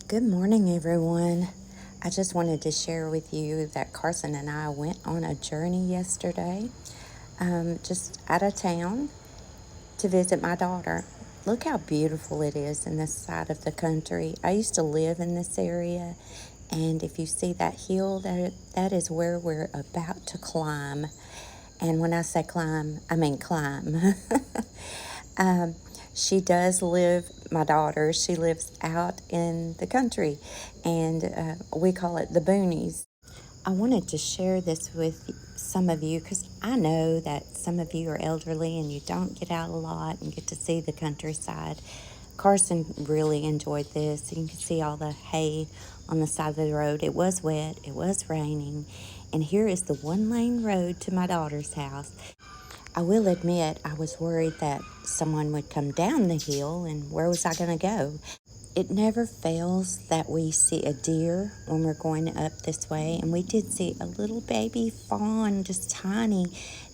Good morning, everyone. I just wanted to share with you that Carson and I went on a journey yesterday, just out of town to visit my daughter. Look how beautiful it is in this side of the country. I used to live in this area, and if you see that hill, that is where we're about to climb. And when I say climb, I mean climb. um, she does live, my daughter, she lives out in the country, and we call it the boonies. I wanted to share this with some of you because I know that some of you are elderly and you don't get out a lot and get to see the countryside. Carson really enjoyed this. You can see all the hay on the side of the road. It was wet, it was raining, and here is the one-lane road to my daughter's house. I will admit I was worried that someone would come down the hill, and where was I going to go? It never fails that we see a deer when we're going up this way, and we did see a little baby fawn, just tiny,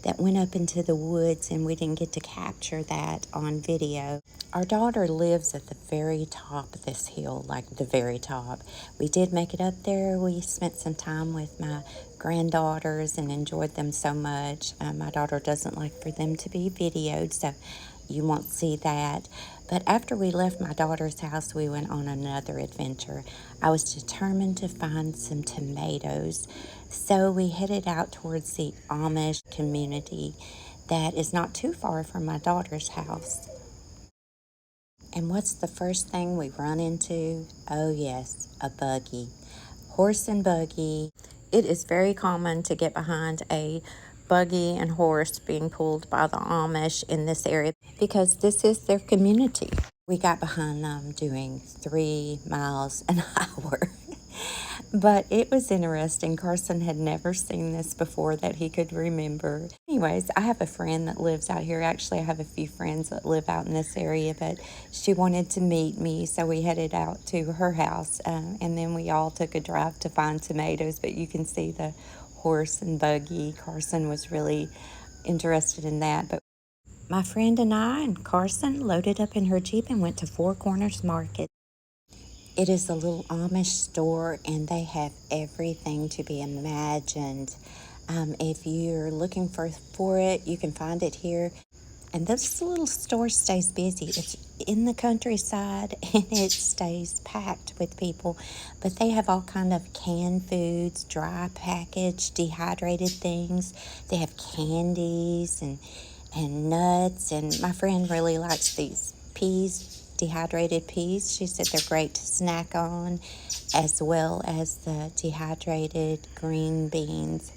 that went up into the woods, and we didn't get to capture that on video. Our daughter lives at the very top of this hill, like the very top. We did make it up there. We spent some time with my granddaughters and enjoyed them so much. My daughter doesn't like for them to be videoed, so you won't see that. But after we left my daughter's house, we went on another adventure. I was determined to find some tomatoes, so we headed out towards the Amish community that is not too far from my daughter's house. And what's the first thing we run into? Oh yes, a buggy. Horse and buggy. It is very common to get behind a buggy and horse being pulled by the Amish in this area because this is their community. We got behind them doing 3 miles an hour. But it was interesting. Carson had never seen this before that he could remember. Anyways, I have a friend that lives out here. Actually, I have a few friends that live out in this area, but she wanted to meet me, so we headed out to her house, and then we all took a drive to find tomatoes. But you can see the horse and buggy. Carson was really interested in that. But my friend and I and Carson loaded up in her Jeep and went to Four Corners Market. It is a little Amish store, and they have everything to be imagined. If you're looking for it, you can find it here. And this little store stays busy. It's in the countryside, and it stays packed with people. But they have all kind of canned foods, dry packaged, dehydrated things. They have candies and nuts. And my friend really likes these peas, dehydrated peas. She said they're great to snack on, as well as the dehydrated green beans.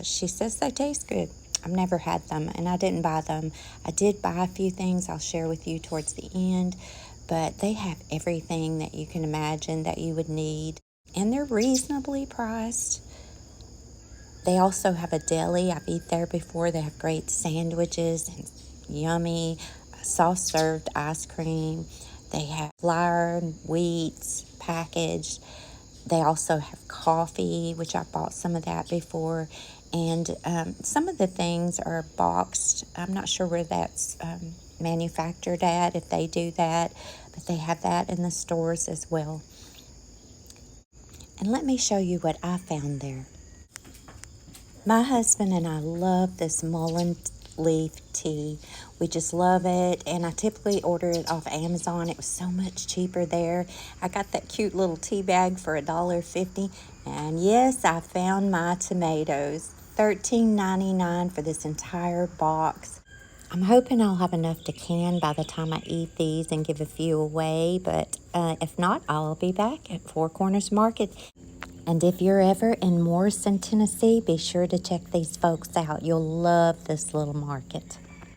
She says they taste good. I've never had them, and I didn't buy them. I did buy a few things I'll share with you towards the end, but they have everything that you can imagine that you would need, and they're reasonably priced. They also have a deli. I've eaten there before. They have great sandwiches and yummy soft-served ice cream. They have flour, wheats, packaged. They also have coffee, which I bought some of that before. And some of the things are boxed. I'm not sure where that's manufactured at, if they do that. But they have that in the stores as well. And let me show you what I found there. My husband and I love this mullein leaf tea. We just love it, and I typically order it off Amazon. It was so much cheaper there. I got that cute little tea bag for $1.50, and yes, I found my tomatoes. $13.99 for this entire box. I'm hoping I'll have enough to can by the time I eat these and give a few away, but if not, I'll be back at Four Corners Market. And if you're ever in Morrison, Tennessee, be sure to check these folks out. You'll love this little market.